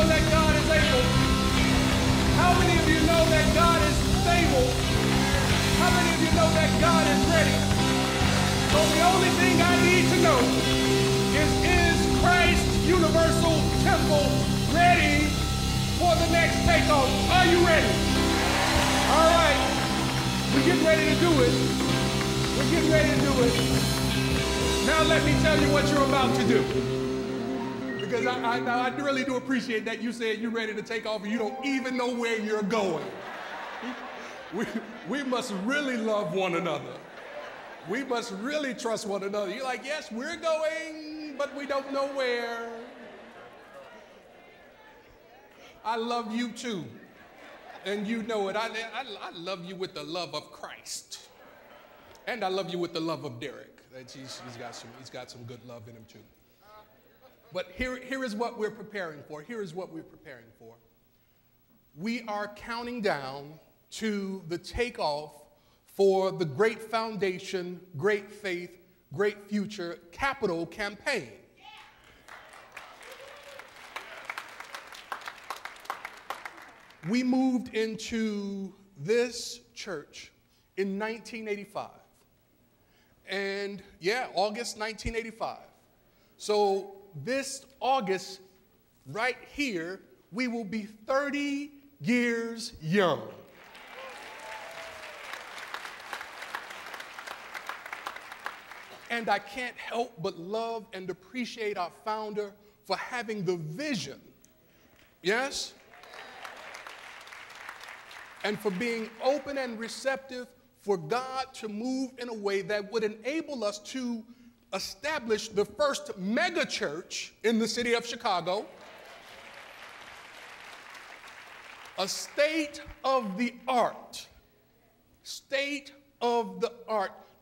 know that God is able? How many of you know that God is stable? How many of you know that God is ready? So the only thing I need to know is Christ's universal temple ready for the next takeoff? Are you ready? All right. We're getting ready to do it. We're getting ready to do it. Now let me tell you what you're about to do. Because I really do appreciate that you said you're ready to take off and you don't even know where you're going. We must really love one another. We must really trust one another. You're like, yes, we're going, but we don't know where. I love you too. And you know it. I love you with the love of Christ. And I love you with the love of Derrick. He's got some good love in him too. But here is what we're preparing for. Here is what we're preparing for. We are counting down to the takeoff for the Great Foundation, Great Faith, Great Future capital campaign. We moved into this church in 1985. And yeah, August 1985. So this August, right here, we will be 30 years young. And I can't help but love and appreciate our founder for having the vision, yes? And for being open and receptive for God to move in a way that would enable us to establish the first mega church in the city of Chicago, a state of the art.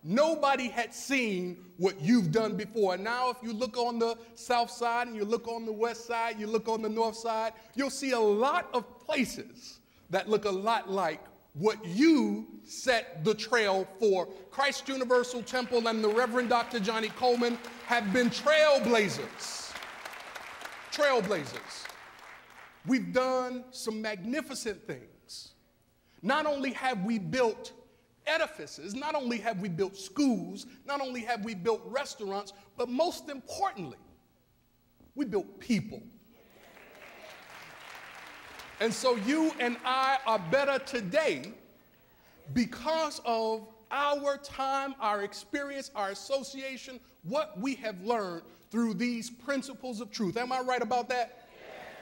Nobody had seen what you've done before. And now if you look on the south side and you look on the west side, you look on the north side, you'll see a lot of places that look a lot like what you set the trail for. Christ Universal Temple and the Reverend Dr. Johnny Coleman have been trailblazers. Trailblazers. We've done some magnificent things. Not only have we built edifices, not only have we built schools, not only have we built restaurants, but most importantly, we built people. And so you and I are better today because of our time, our experience, our association, what we have learned through these principles of truth. Am I right about that? Yes.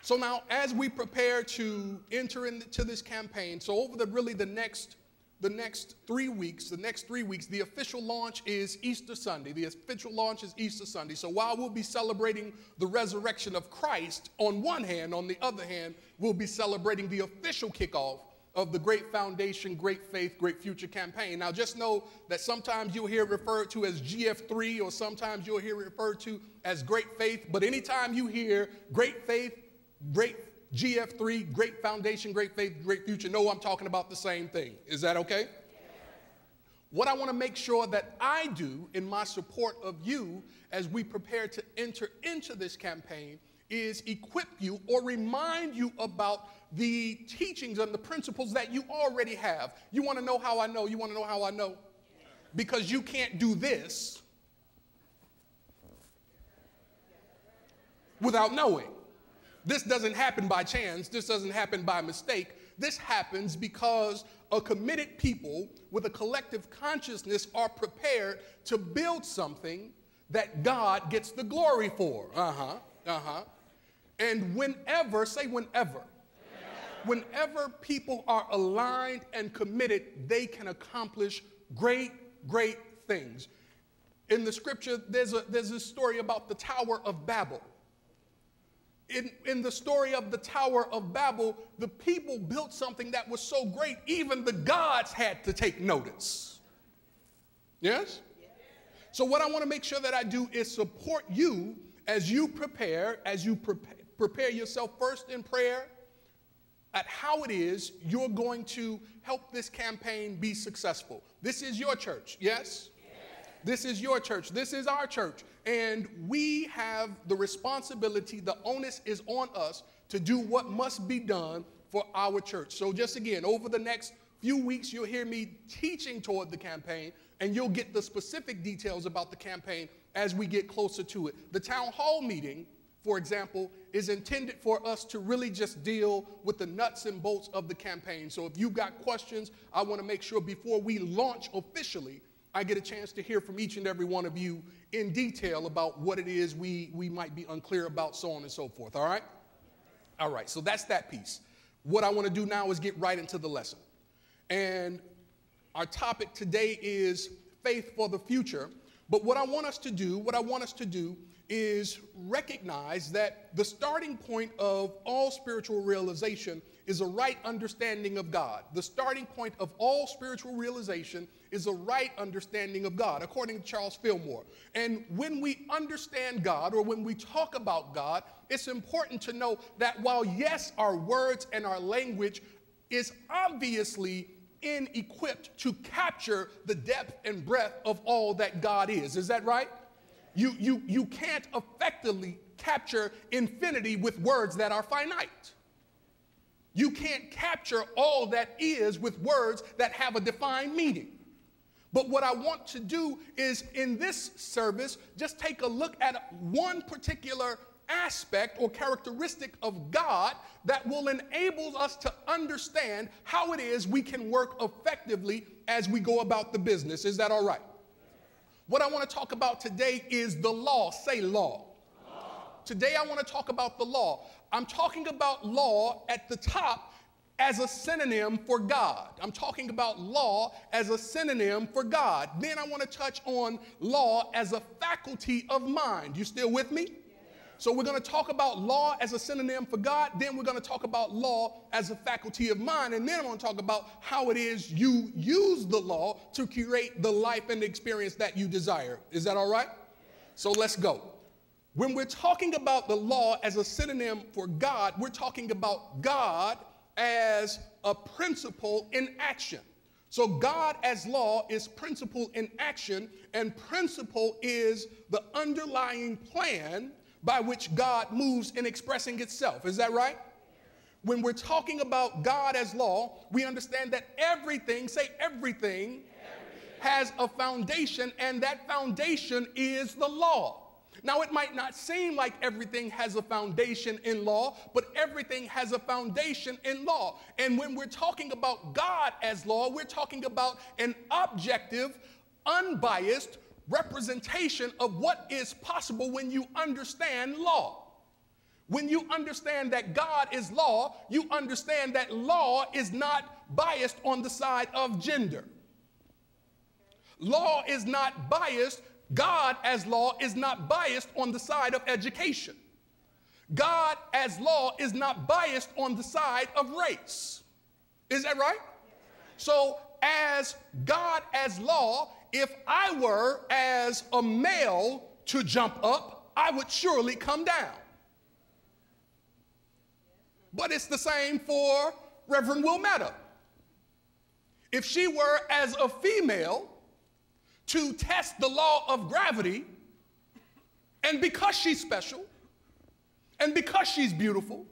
So now, as we prepare to enter into this campaign, so over the next 3 weeks, the official launch is Easter Sunday. The official launch is Easter Sunday. So while we'll be celebrating the resurrection of Christ on one hand, on the other hand, we'll be celebrating the official kickoff of the Great Foundation, Great Faith, Great Future campaign. Now just know that sometimes you'll hear it referred to as GF3, or sometimes you'll hear it referred to as Great Faith. But anytime you hear Great Faith, Great GF3, Great Foundation, Great Faith, Great Future, no, I'm talking about the same thing. Is that okay? Yes. What I want to make sure that I do in my support of you as we prepare to enter into this campaign is equip you or remind you about the teachings and the principles that you already have. You want to know how I know? You want to know how I know? Because you can't do this without knowing. This doesn't happen by chance. This doesn't happen by mistake. This happens because a committed people with a collective consciousness are prepared to build something that God gets the glory for. And whenever, say whenever. Whenever people are aligned and committed, they can accomplish great, great things. In the scripture, there's a story about the Tower of Babel. In the story of the Tower of Babel, the people built something that was so great, even the gods had to take notice. Yes? So what I want to make sure that I do is support you as you prepare yourself first in prayer at how it is you're going to help this campaign be successful. This is your church, yes? This is your church. This is our church. and we have the responsibility, the onus is on us to do what must be done for our church. So just again, over the next few weeks, you'll hear me teaching toward the campaign, and you'll get the specific details about the campaign as we get closer to it. The town hall meeting, for example, is intended for us to really just deal with the nuts and bolts of the campaign. So if you've got questions, I want to make sure before we launch officially, I get a chance to hear from each and every one of you in detail about what it is we might be unclear about, so on and so forth, all right? All right, so that's that piece. What I want to do now is get right into the lesson. And our topic today is faith for the future. But what I want us to do is recognize that the starting point of all spiritual realization is a right understanding of God. The starting point of all spiritual realization is a right understanding of God, according to Charles Fillmore. And when we understand God, or when we talk about God, it's important to know that while, yes, our words and our language is obviously inequipped to capture the depth and breadth of all that God is. Is that right? You can't effectively capture infinity with words that are finite. You can't capture all that is with words that have a defined meaning. But what I want to do is, in this service, just take a look at one particular aspect or characteristic of God that will enable us to understand how it is we can work effectively as we go about the business. Is that all right? What I want to talk about today is the law. Say law. Today I want to talk about the law. I'm talking about law at the top as a synonym for God. I'm talking about law as a synonym for God. Then I want to touch on law as a faculty of mind. You still with me? So we're going to talk about law as a synonym for God. Then we're going to talk about law as a faculty of mind. And then I'm going to talk about how it is you use the law to create the life and experience that you desire. Is that all right? So let's go. When we're talking about the law as a synonym for God, we're talking about God as a principle in action. So God as law is principle in action, and principle is the underlying plan by which God moves in expressing itself. Is that right? When we're talking about God as law, we understand that everything, say everything, has a foundation, and that foundation is the law. Now, it might not seem like everything has a foundation in law, but everything has a foundation in law. And when we're talking about God as law, we're talking about an objective, unbiased representation of what is possible when you understand law. When you understand that God is law, you understand that law is not biased on the side of gender. Law is not biased. God as law is not biased on the side of education. God as law is not biased on the side of race. Is that right? So as God as law, if I were as a male to jump up, I would surely come down. But it's the same for Reverend Wilmetta. If she were as a female to test the law of gravity, and because she's special, and because she's beautiful,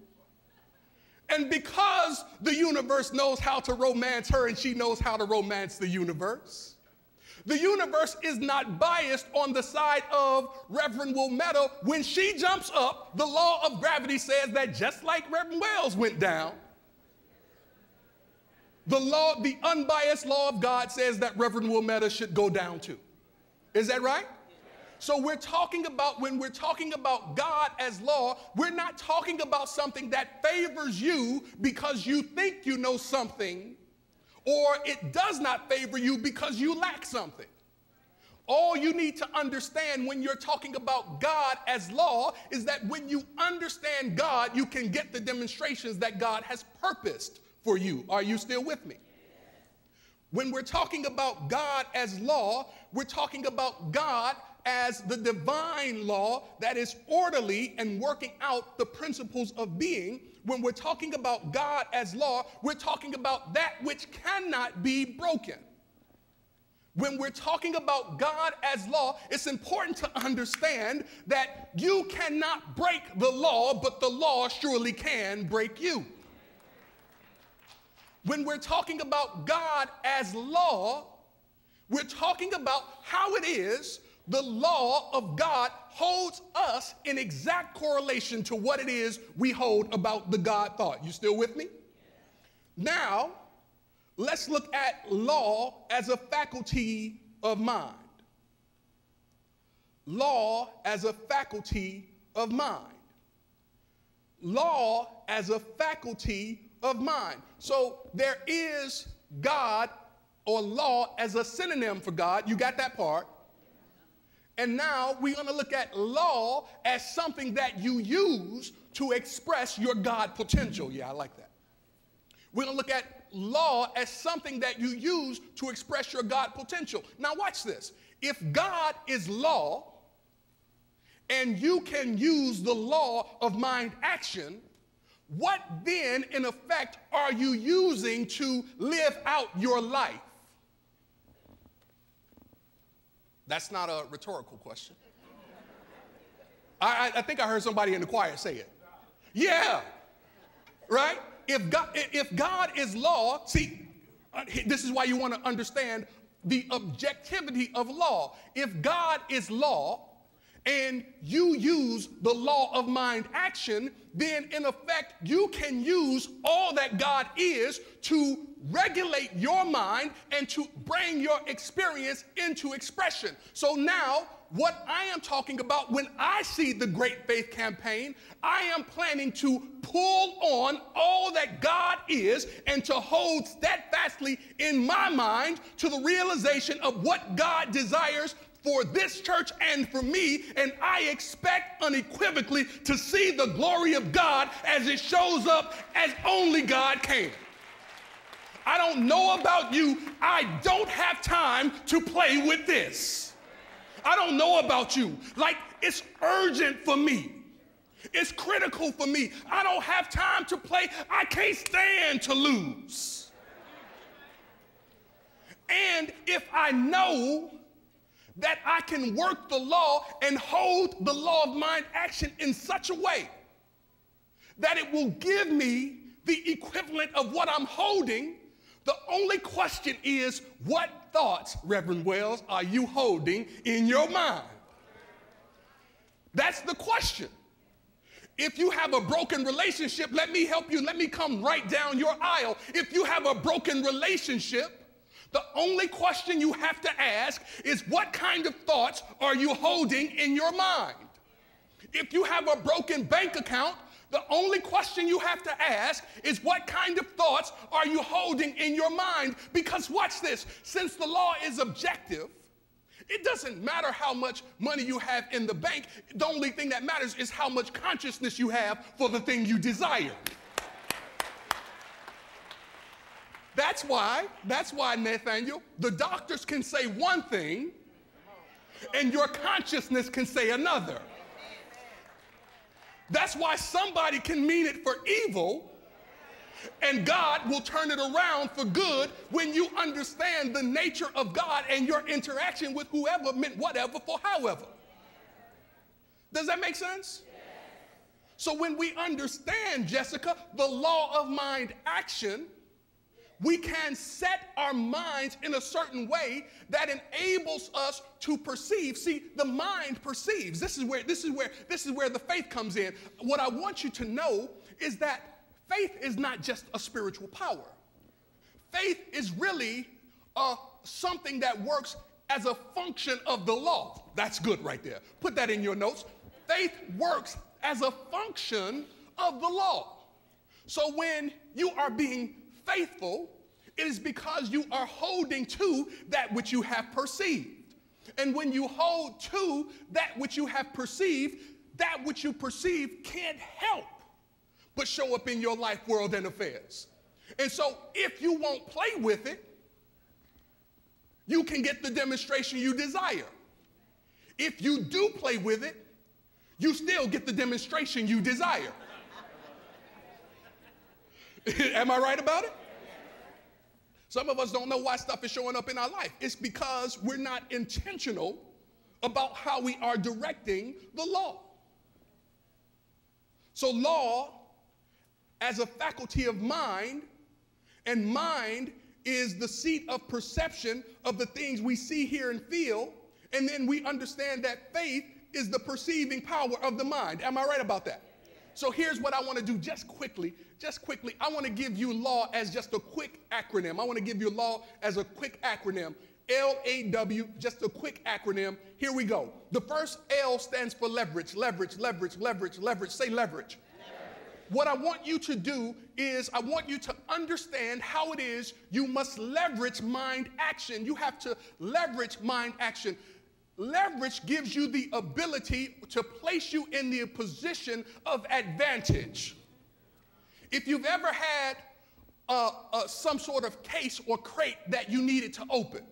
and because the universe knows how to romance her and she knows how to romance the universe is not biased on the side of Reverend Wilmetta. When she jumps up, the law of gravity says that just like Reverend Wells went down, the unbiased law of God says that Reverend Wilmetta should go down too. Is that right? So when we're talking about God as law, we're not talking about something that favors you because you think you know something, or it does not favor you because you lack something. All you need to understand when you're talking about God as law is that when you understand God, you can get the demonstrations that God has purposed for you. Are you still with me? When we're talking about God as law, we're talking about God as the divine law that is orderly and working out the principles of being. When we're talking about God as law, we're talking about that which cannot be broken. When we're talking about God as law, it's important to understand that you cannot break the law, but the law surely can break you. When we're talking about God as law, we're talking about how it is the law of God holds us in exact correlation to what it is we hold about the God thought. You still with me? Now, let's look at law as a faculty of mind. Law as a faculty of mind. Law as a faculty of mind. So there is God or law as a synonym for God. You got that part? And now we're going to look at law as something that you use to express your God potential. Yeah, I like that. We're going to look at law as something that you use to express your God potential. Now watch this. If God is law and you can use the law of mind action, what then in effect are you using to live out your life? That's not a rhetorical question. I think I heard somebody in the choir say it. Yeah, right? If God is law, see, this is why you want to understand the objectivity of law. If God is law and you use the law of mind action, then in effect you can use all that God is to regulate your mind and to bring your experience into expression. So now what I am talking about when I see the Great Faith Campaign, I am planning to pull on all that God is and to hold steadfastly in my mind to the realization of what God desires for this church and for me, and I expect unequivocally to see the glory of God as it shows up as only God can. I don't know about you, I don't have time to play with this. I don't know about you. Like, it's urgent for me. It's critical for me. I don't have time to play. I can't stand to lose. And if I know that I can work the law and hold the law of mind action in such a way that it will give me the equivalent of what I'm holding, the only question is, what thoughts, Reverend Wells, are you holding in your mind? That's the question. If you have a broken relationship, let me help you. Let me come right down your aisle. If you have a broken relationship, the only question you have to ask is, what kind of thoughts are you holding in your mind? If you have a broken bank account, the only question you have to ask is, what kind of thoughts are you holding in your mind? Because watch this, since the law is objective, it doesn't matter how much money you have in the bank. The only thing that matters is how much consciousness you have for the thing you desire. That's why, Nathaniel, the doctors can say one thing and your consciousness can say another. That's why somebody can mean it for evil and God will turn it around for good when you understand the nature of God and your interaction with whoever meant whatever for however. Does that make sense? So when we understand, Jessica, the law of mind action, we can set our minds in a certain way that enables us to perceive. See, the mind perceives. This is where the faith comes in. What I want you to know is that faith is not just a spiritual power. Faith is really something that works as a function of the law. That's good right there. Put that in your notes. Faith works as a function of the law. So when you are being faithful, it is because you are holding to that which you have perceived. And when you hold to that which you have perceived, that which you perceive can't help but show up in your life, world, and affairs. And so if you won't play with it, you can get the demonstration you desire. If you do play with it, you still get the demonstration you desire. Am I right about it? Some of us don't know why stuff is showing up in our life. It's because we're not intentional about how we are directing the law. So law as a faculty of mind, and mind is the seat of perception of the things we see, hear, and feel, and then we understand that faith is the perceiving power of the mind. Am I right about that? So here's what I want to do just quickly. I want to give you law as just a quick acronym. I want to give you law as a quick acronym. L-A-W, just a quick acronym. Here we go. The first L stands for leverage, leverage, leverage, leverage, leverage. Say leverage. What I want you to do is I want you to understand how it is you must leverage mind action. You have to leverage mind action. Leverage gives you the ability to place you in the position of advantage. If you've ever had some sort of case or crate that you needed to open,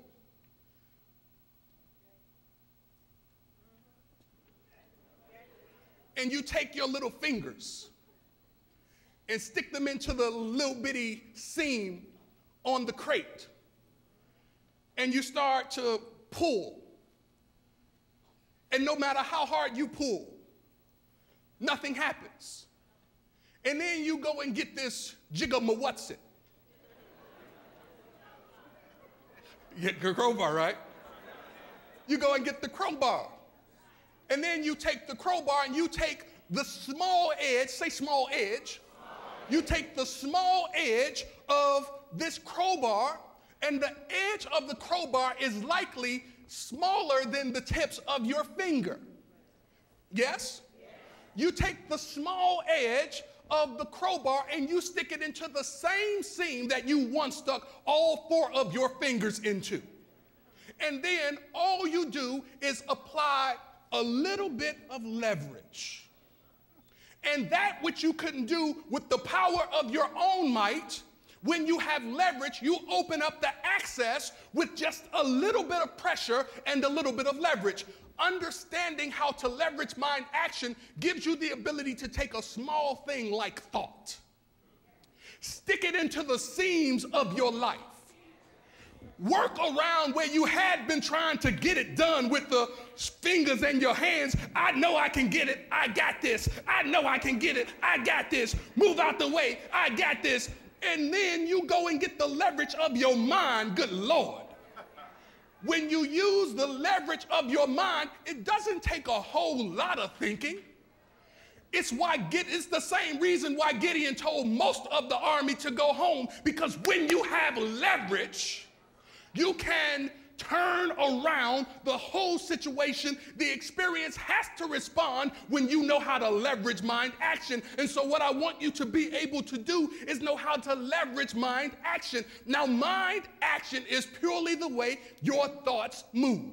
and you take your little fingers and stick them into the little bitty seam on the crate, and you start to pull, and no matter how hard you pull, nothing happens. And then you go and get this jigga-ma-what's-it. You get the crowbar, right? You go and get the crowbar. And then you take the crowbar and you take the small edge, say small edge. You take the small edge of this crowbar, and the edge of the crowbar is likely smaller than the tips of your finger. Yes? You take the small edge of the crowbar and you stick it into the same seam that you once stuck all 4 of your fingers into. And then all you do is apply a little bit of leverage. And that which you couldn't do with the power of your own might, when you have leverage, you open up the access with just a little bit of pressure and a little bit of leverage. Understanding how to leverage mind action gives you the ability to take a small thing like thought, stick it into the seams of your life, work around where you had been trying to get it done with the fingers and your hands. I know I can get it. I got this. I know I can get it. I got this. Move out the way. I got this. And then you go and get the leverage of your mind. Good Lord. When you use the leverage of your mind, it doesn't take a whole lot of thinking. It's the same reason why Gideon told most of the army to go home, because when you have leverage, you can turn around the whole situation. The experience has to respond when you know how to leverage mind action. And so what I want you to be able to do is know how to leverage mind action. Now, mind action is purely the way your thoughts move.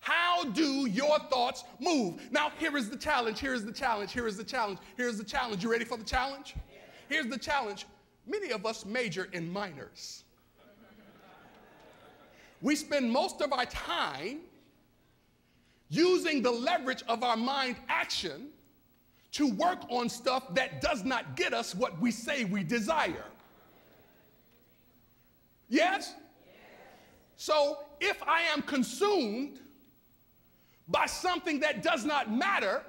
How do your thoughts move? Now, here is the challenge. Here is the challenge. Here is the challenge. Here's the challenge. You ready for the challenge? Here's the challenge. Many of us major in minors. We spend most of our time using the leverage of our mind action to work on stuff that does not get us what we say we desire. Yes? So if I am consumed by something that does not matter,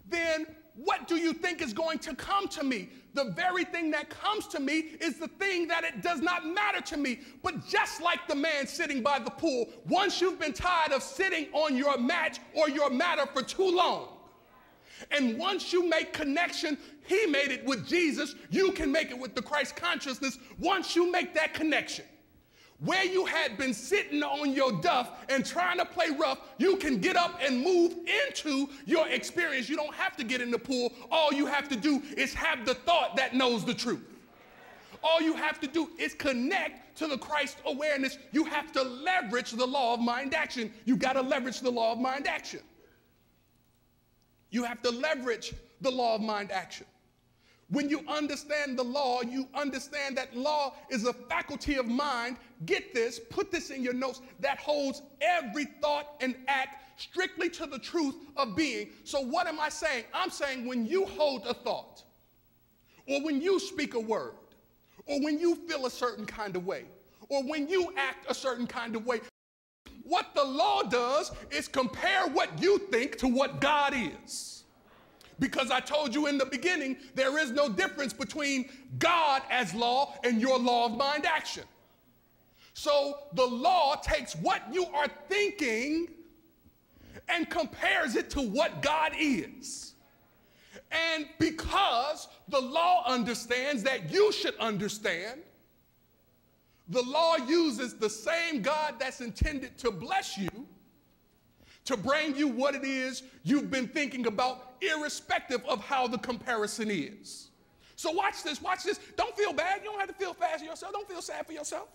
then what do you think is going to come to me? The very thing that comes to me is the thing that it does not matter to me. But just like the man sitting by the pool, once you've been tired of sitting on your mat or your matter for too long, and once you make connection, he made it with Jesus, you can make it with the Christ consciousness. Once you make that connection, where you had been sitting on your duff and trying to play rough, you can get up and move into your experience. You don't have to get in the pool. All you have to do is have the thought that knows the truth. All you have to do is connect to the Christ awareness. You have to leverage the law of mind action. You got to leverage the law of mind action. You have to leverage the law of mind action. When you understand the law, you understand that law is a faculty of mind. Get this, put this in your notes, that holds every thought and act strictly to the truth of being. So what am I saying? I'm saying when you hold a thought, or when you speak a word, or when you feel a certain kind of way, or when you act a certain kind of way, what the law does is compare what you think to what God is. Because I told you in the beginning, there is no difference between God as law and your law of mind action. So the law takes what you are thinking and compares it to what God is. And because the law understands that you should understand, the law uses the same God that's intended to bless you to bring you what it is you've been thinking about, irrespective of how the comparison is. So watch this, watch this. Don't feel bad. You don't have to feel bad for yourself. Don't feel sad for yourself.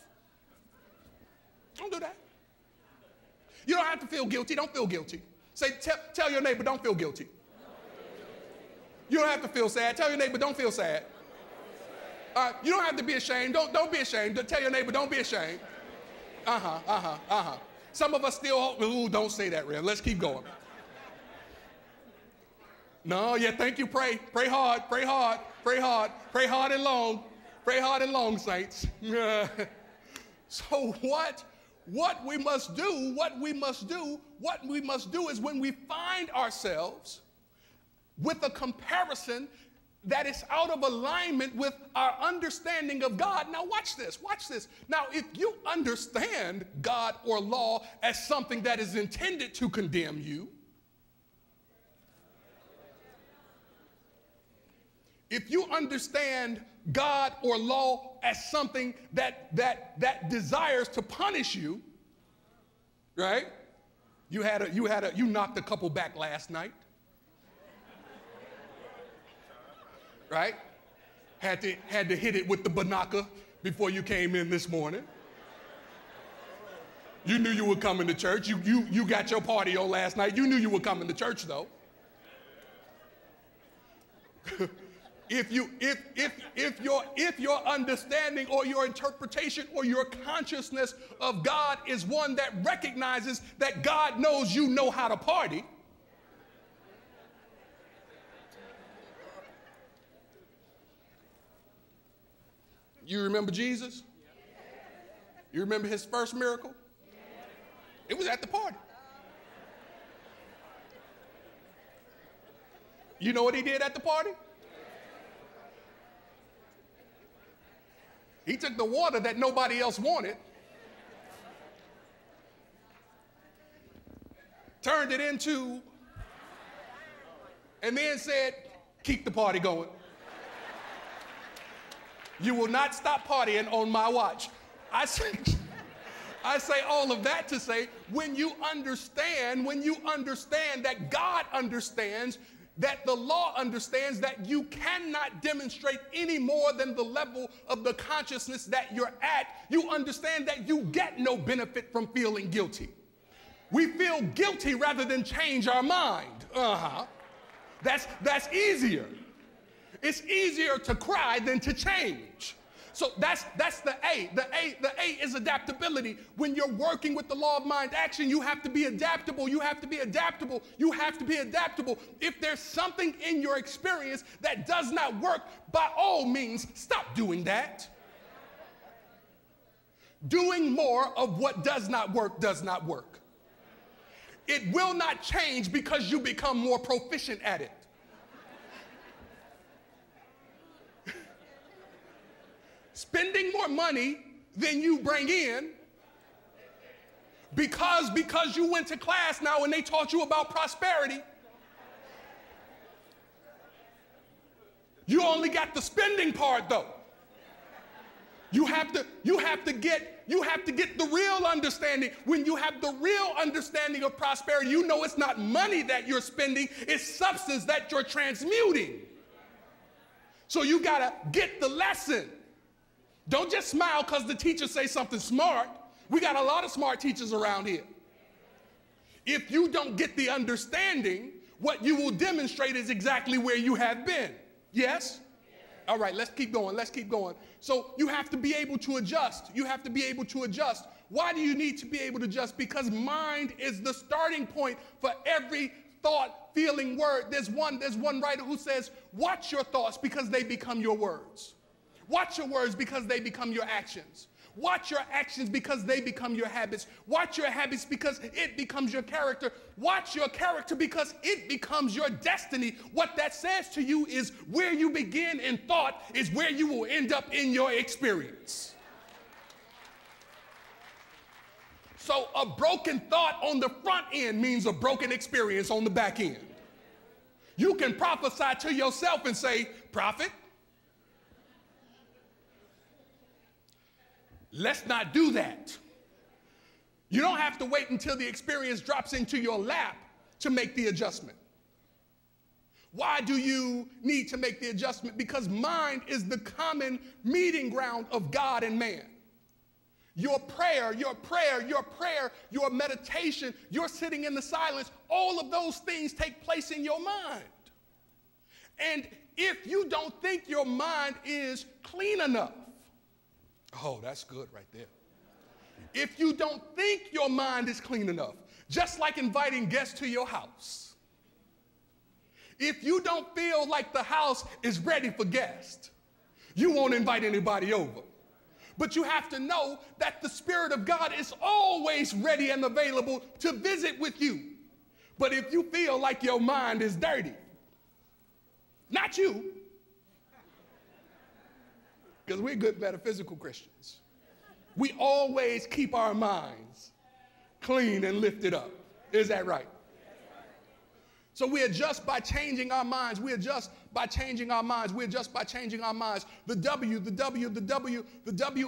Don't do that. You don't have to feel guilty. Don't feel guilty. Say, tell your neighbor, don't feel guilty. You don't have to feel sad. Tell your neighbor, don't feel sad. You don't have to be ashamed. Don't be ashamed. Tell your neighbor, don't be ashamed. Some of us still, ooh, don't say that, Rev. Let's keep going. No, yeah, thank you. Pray. Pray hard. Pray hard. Pray hard. Pray hard and long. Pray hard and long, saints. So what we must do is when we find ourselves with a comparison that is out of alignment with our understanding of God. Now watch this, watch this. Now if you understand God or law as something that is intended to condemn you, if you understand God or law as something that desires to punish you, right? You knocked a couple back last night. Right? Had to hit it with the banaka before you came in this morning. You knew you were coming to church. You got your party on last night. You knew you were coming to church though. If your understanding or your interpretation or your consciousness of God is one that recognizes that God knows you know how to party, you remember Jesus? You remember his first miracle? It was at the party. You know what he did at the party? He took the water that nobody else wanted, turned it into, and then said, keep the party going. You will not stop partying on my watch. I say all of that to say, when you understand that God understands, that the law understands that you cannot demonstrate any more than the level of the consciousness that you're at, you understand that you get no benefit from feeling guilty. We feel guilty rather than change our mind. That's easier. It's easier to cry than to change. So that's the A. The A is adaptability. When you're working with the law of mind action, you have to be adaptable. You have to be adaptable. You have to be adaptable. If there's something in your experience that does not work, by all means, stop doing that. Doing more of what does not work does not work. It will not change because you become more proficient at it. Spending more money than you bring in because you went to class now and they taught you about prosperity. You only got the spending part though. You have to get the real understanding. When you have the real understanding of prosperity, you know it's not money that you're spending, it's substance that you're transmuting. So you gotta get the lesson. Don't just smile because the teacher say something smart. We got a lot of smart teachers around here. If you don't get the understanding, what you will demonstrate is exactly where you have been. Yes? All right, let's keep going. Let's keep going. So you have to be able to adjust. You have to be able to adjust. Why do you need to be able to adjust? Because mind is the starting point for every thought, feeling, word. There's one writer who says, watch your thoughts because they become your words. Watch your words because they become your actions. Watch your actions because they become your habits. Watch your habits because it becomes your character. Watch your character because it becomes your destiny. What that says to you is where you begin in thought is where you will end up in your experience. So a broken thought on the front end means a broken experience on the back end. You can prophesy to yourself and say, prophet, let's not do that. You don't have to wait until the experience drops into your lap to make the adjustment. Why do you need to make the adjustment? Because mind is the common meeting ground of God and man. Your prayer, your meditation, your sitting in the silence, all of those things take place in your mind. And if you don't think your mind is clean enough, oh, that's good right there. If you don't think your mind is clean enough, just like inviting guests to your house, if you don't feel like the house is ready for guests, you won't invite anybody over. But you have to know that the Spirit of God is always ready and available to visit with you. But if you feel like your mind is dirty, not you, because we're good metaphysical Christians, we always keep our minds clean and lifted up. Is that right? So we adjust by changing our minds. We adjust by changing our minds. We adjust by changing our minds. The W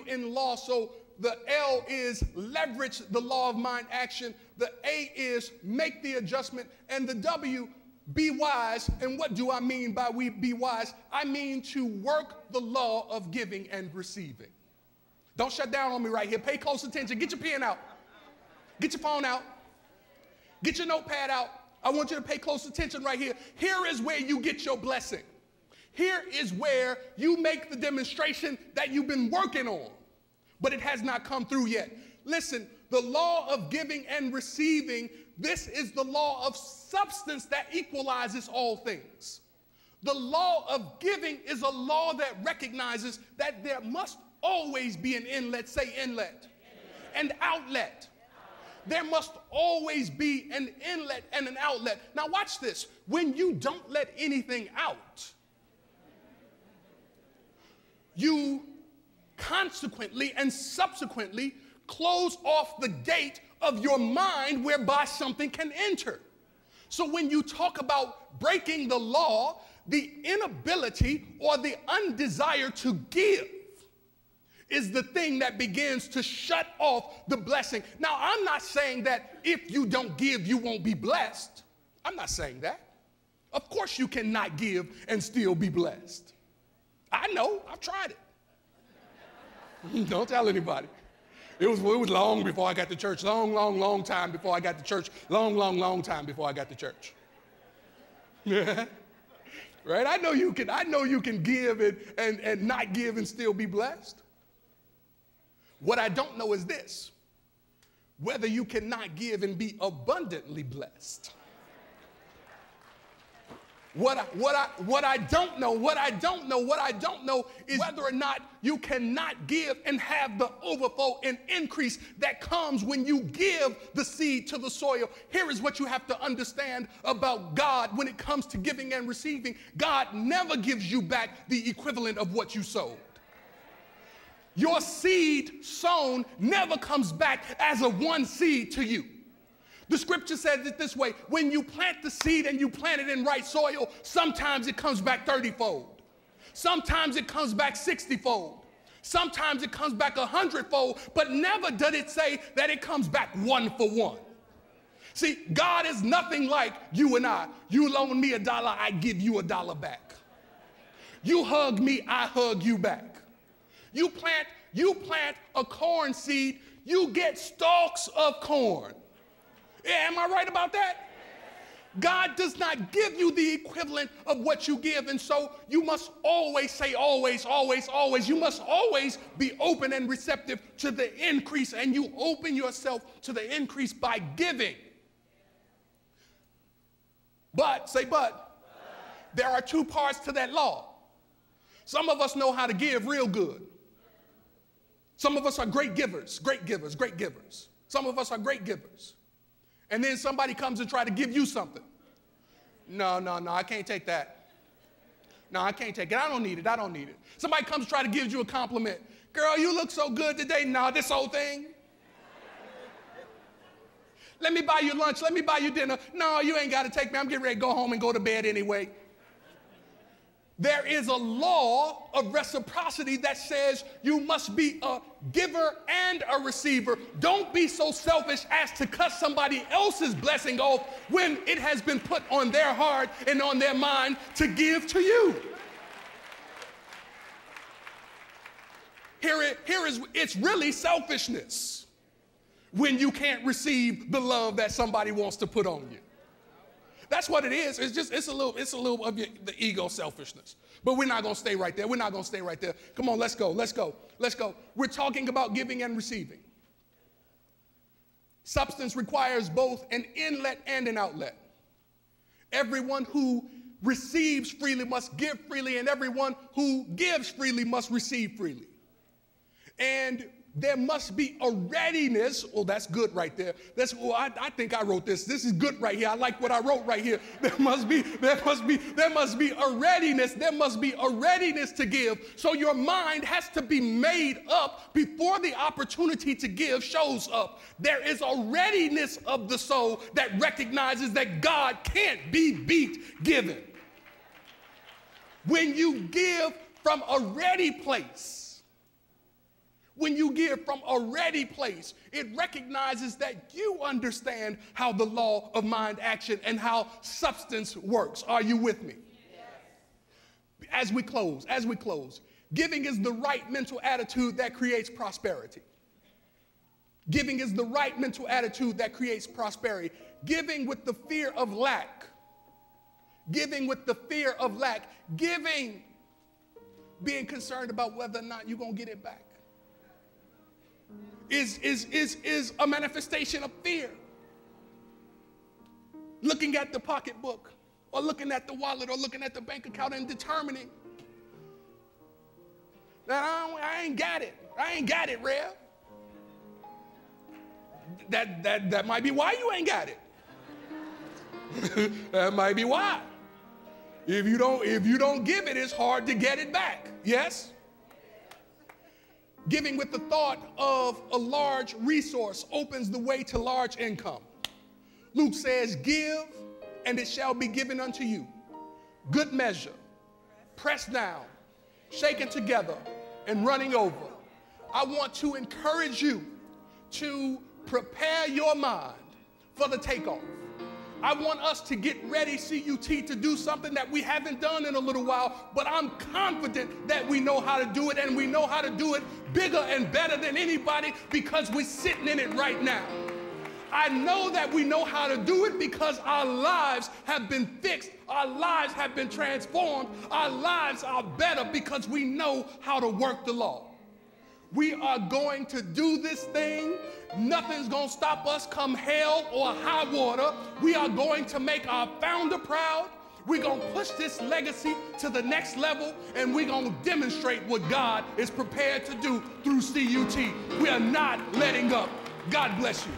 in law. So the L is leverage the law of mind action. The A is make the adjustment. And the W, be wise. And what do I mean by we be wise? I mean to work the law of giving and receiving. Don't shut down on me right here. Pay close attention. Get your pen out. Get your phone out. Get your notepad out. I want you to pay close attention right here. Here is where you get your blessing. Here is where you make the demonstration that you've been working on, but it has not come through yet. Listen, the law of giving and receiving, this is the law of substance that equalizes all things. The law of giving is a law that recognizes that there must always be an inlet, say inlet, and outlet. There must always be an inlet and an outlet. Now watch this. When you don't let anything out, you consequently and subsequently close off the gate of your mind whereby something can enter. So when you talk about breaking the law, the inability or the undesire to give is the thing that begins to shut off the blessing. Now, I'm not saying that if you don't give, you won't be blessed. I'm not saying that. Of course you cannot give and still be blessed. I know, I've tried it. Don't tell anybody. It was long before I got to church. Long time before I got to church. Long time before I got to church. Yeah. Right? I know you can give and not give and still be blessed. What I don't know is this, whether you cannot give and be abundantly blessed. What I don't know is whether or not you cannot give and have the overflow and increase that comes when you give the seed to the soil. Here is what you have to understand about God when it comes to giving and receiving. God never gives you back the equivalent of what you sowed. Your seed sown never comes back as a one seed to you. The scripture says it this way: when you plant the seed and you plant it in right soil, sometimes it comes back 30-fold. Sometimes it comes back 60-fold. Sometimes it comes back 100-fold, but never does it say that it comes back 1-for-1. See, God is nothing like you and I. You loan me $1, I give you $1 back. You hug me, I hug you back. You plant a corn seed, you get stalks of corn. Yeah, am I right about that? God does not give you the equivalent of what you give, and so you must always say always. You must always be open and receptive to the increase, and you open yourself to the increase by giving. But, say but, there are two parts to that law. Some of us know how to give real good. Some of us are great givers, great givers, great givers. Some of us are great givers. And then somebody comes and try to give you something. No, I can't take that. No, I can't take it. I don't need it. I don't need it. Somebody comes to try to give you a compliment. Girl, you look so good today. No, this whole thing. Let me buy you lunch. Let me buy you dinner. No, you ain't got to take me. I'm getting ready to go home and go to bed anyway. There is a law of reciprocity that says you must be a giver and a receiver. Don't be so selfish as to cut somebody else's blessing off when it has been put on their heart and on their mind to give to you. It's really selfishness when you can't receive the love that somebody wants to put on you. That's what it is. It's a little of the ego selfishness. But we're not going to stay right there. We're not going to stay right there. Come on, let's go. We're talking about giving and receiving. Substance requires both an inlet and an outlet. Everyone who receives freely must give freely, and everyone who gives freely must receive freely. And there must be a readiness. Oh, that's good right there. I think I wrote this. This is good right here. I like what I wrote right here. There must be a readiness. There must be a readiness to give. So your mind has to be made up before the opportunity to give shows up. There is a readiness of the soul that recognizes that God can't be beat giving. When you give from a ready place, it recognizes that you understand how the law of mind action and how substance works. Are you with me? Yes. As we close, giving is the right mental attitude that creates prosperity. Giving is the right mental attitude that creates prosperity. Giving with the fear of lack. Giving being concerned about whether or not you're going to get it back. Is a manifestation of fear. Looking at the pocketbook, or looking at the wallet, or looking at the bank account and determining that I ain't got it. I ain't got it, Rev. That might be why you ain't got it. That might be why. If you don't give it, it's hard to get it back. Yes? Giving with the thought of a large resource opens the way to large income. Luke says, give, and it shall be given unto you. Good measure, pressed down, shaken together, and running over. I want to encourage you to prepare your mind for the takeoff. I want us to get ready, CUT, to do something that we haven't done in a little while, but I'm confident that we know how to do it, and we know how to do it bigger and better than anybody because we're sitting in it right now. I know that we know how to do it because our lives have been fixed, our lives have been transformed, our lives are better because we know how to work the law. We are going to do this thing. Nothing's going to stop us come hell or high water. We are going to make our founder proud. We're going to push this legacy to the next level, and we're going to demonstrate what God is prepared to do through CUT. We are not letting up. God bless you.